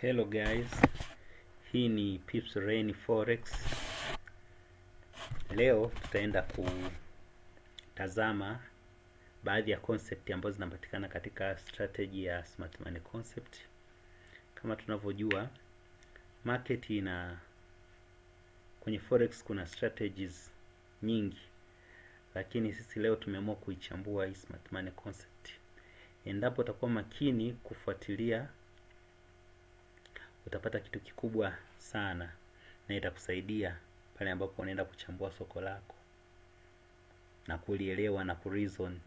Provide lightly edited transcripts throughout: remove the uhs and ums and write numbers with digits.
Hello guys, hii ni Pips Rain Forex. Leo tutaenda kutazama baadhi ya concept ambazo zinapatikana katika strategy ya Smart Money Concept. Kama tunavyojua, market kwenye Forex kuna strategies nyingi, lakini sisi leo tumeamua kuichambua hii Smart Money Concept. Endapo utakuwa makini kufuatilia, utapata kitu kikubwa sana na itakusaidia pale ambapo unaenda kuchambua soko lako na kulielewa na kureason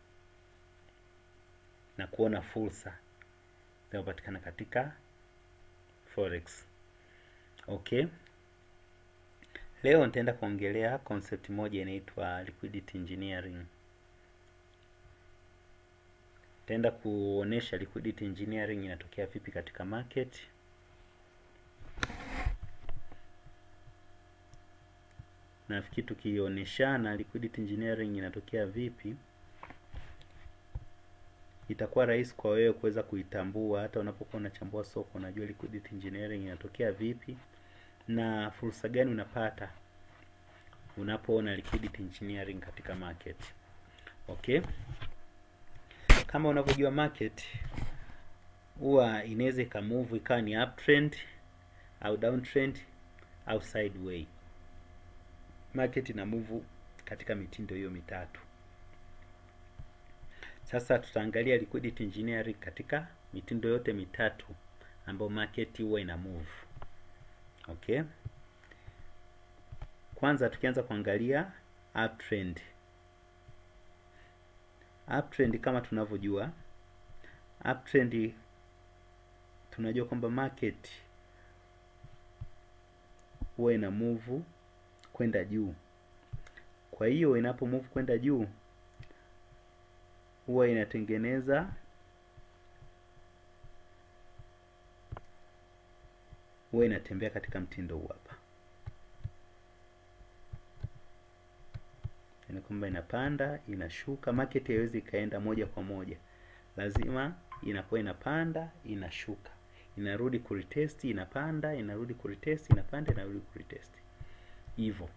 na kuona fursa zinazopatikana katika Forex. Okay. Leo nitaenda kuongelea concept moja inaitwa liquidity engineering. Nitaenda kuonesha liquidity engineering inatokea vipi katika market. Nafikiri tukionyeshana liquidity engineering inatokea vipi, itakuwa rahisi kwa wewe kuweza kuitambua. Hata unapokuwa unachambua soko, unajua liquidity engineering inatokea vipi na fursa gani unapata unapoona liquidity engineering katika market. Okay, kama unavyojua market huwa inaweza ikamove ikawa ni uptrend au downtrend au sideway. Market ina move katika mitindo hiyo mitatu. Sasa tutaangalia liquidity engineering katika mitindo yote mitatu ambayo market huwa ina move. Okay, kwanza tukianza kuangalia uptrend. Uptrend, kama tunavyojua uptrend, tunajua kwamba market huwa ina move kwenda juu. Kwa hiyo inapo move kwenda juu huwa inatengeneza inatembea katika mtindo huu hapa. Ni kwamba inapanda, inashuka. Market haiwezi kaenda moja kwa moja, lazima inakuwa inapanda, inashuka, inarudi kuretest, inapanda, inarudi kuretest, inapanda, inarudi kuretest. Hivyo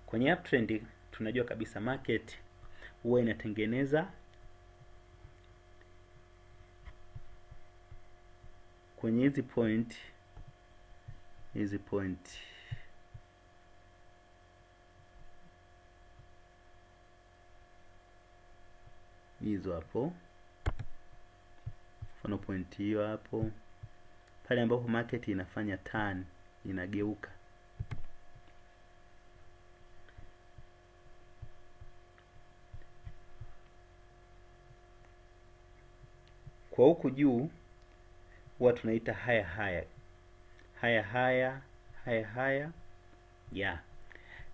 kwenye uptrend tunajua kabisa market huwa inatengeneza kwenye hizi point hizo hapo, mfano point hiyo hapo, pale ambapo market inafanya turn, inageuka. Kwa huku juu huwa tunaita higher yeah,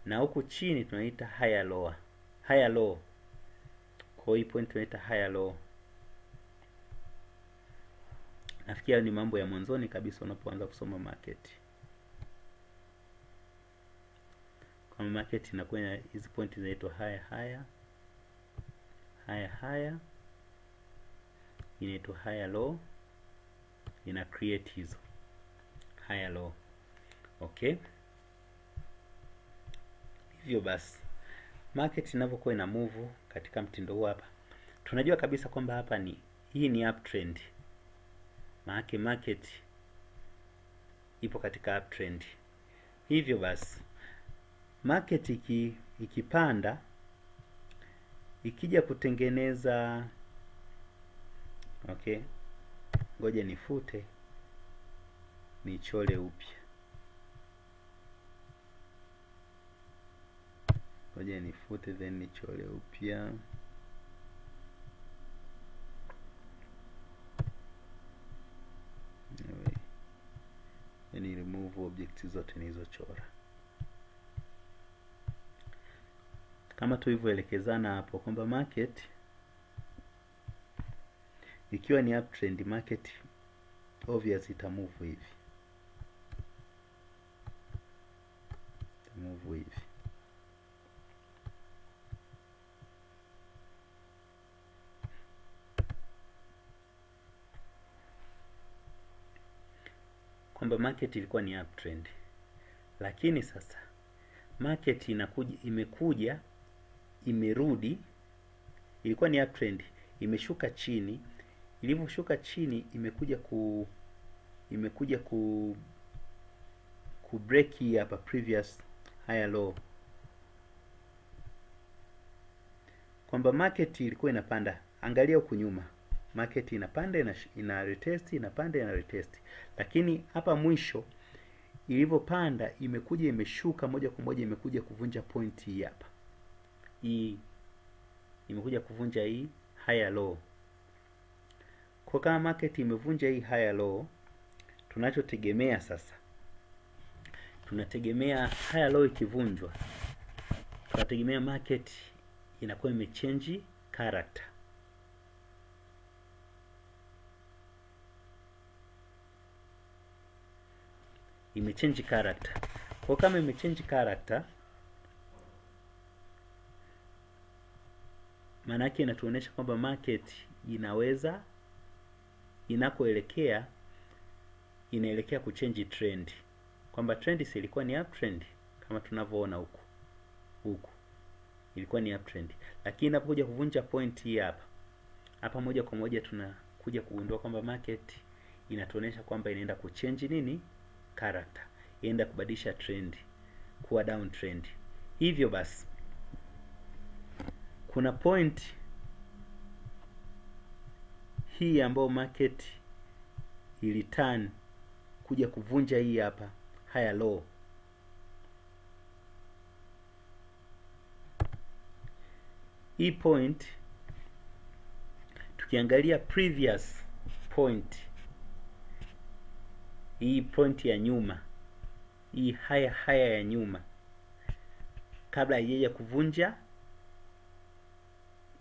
na huku chini tunaita higher low. Kwa hii point tunaita higher low. Nafikia ni mambo ya mwanzoni kabisa unapoanza kusoma market. Kwa market inakuwa hizi point zinaitwa higher, inaitwa higher low, ina create hizo higher low. Okay, hivyo basi market inapokuwa ina move katika mtindo huu hapa, tunajua kabisa kwamba hapa hii ni uptrend. Maana market ipo katika uptrend. Hivyo basi market ikipanda, ikija kutengeneza, okay, ngoja nifute nichole upya. Then nichole upya. Then remove objects zote nilizochora kama tulivyoelekezana hapo kwamba market ikiwa ni uptrend, market obvious ita move hivi, kwamba market ilikuwa ni uptrend, lakini sasa market imekuja imerudi, ilikuwa ni uptrend, imeshuka chini. Ilivyoshuka chini imekuja ku break hii hapa previous higher low, kwamba market ilikuwa inapanda. Angalia huku nyuma, market inapanda, ina retest, inapanda, ina retest, lakini hapa mwisho ilivyopanda imekuja imeshuka moja kwa moja, imekuja kuvunja point hii hapa. Hii imekuja kuvunja hii higher low. Kwa kama market imevunja hii higher low, tunachotegemea sasa, tunategemea higher low ikivunjwa, tunategemea market inakuwa imechange character. Imechange character. Kwa kama imechange character, maana yake inatuonyesha kwamba market inaweza, inakoelekea inaelekea kuchange trend, kwamba trend si ilikuwa ni uptrend kama tunavyoona huku ilikuwa ni uptrend, lakini inapokuja kuvunja point hii hapa moja kwa moja tunakuja kugundua kwamba market inatuonyesha kwamba inaenda kuchange nini, character, inaenda kubadilisha trend kuwa down trend. Hivyo basi kuna point hii ambayo market iliturn kuja kuvunja hii hapa higher low. Hii point tukiangalia previous point, hii point ya nyuma, hii higher ya nyuma, kabla yeye kuvunja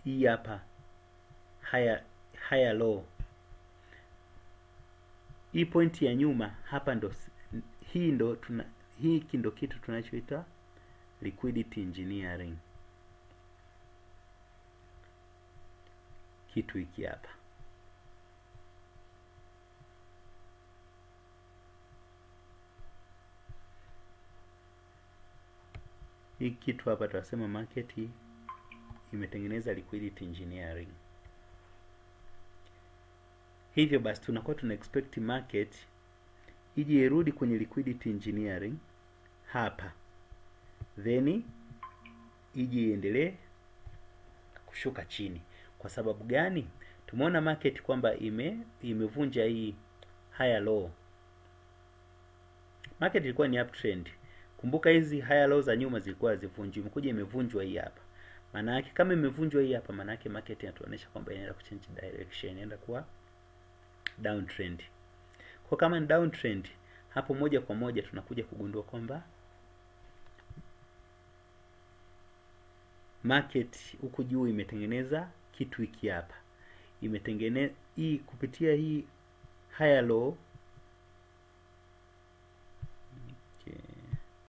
hii hapa higher low, hii point ya nyuma hapa ndo hiki ndo kitu tunachoita liquidity engineering. Kitu hiki hapa, hii kitu hapa tunasema market imetengeneza liquidity engineering. Hivyo basi tunakuwa tuna expect market ije irudi kwenye liquidity engineering hapa, then ije iendelee kushuka chini. Kwa sababu gani? Tumeona market kwamba imevunja hii higher low. Market ilikuwa ni uptrend. Kumbuka hizi higher low za nyuma zilikuwa zivunjwa, imekuja imevunjwa hii hapa. Maana yake kama imevunjwa hii hapa, maana yake market inatuonyesha kwamba inaenda kuchange direction, inaenda kuwa downtrend. Kwa kama ni downtrend, hapo moja kwa moja tunakuja kugundua kwamba market huku juu imetengeneza kitu hiki hapa. Imetengeneza hii kupitia hii higher low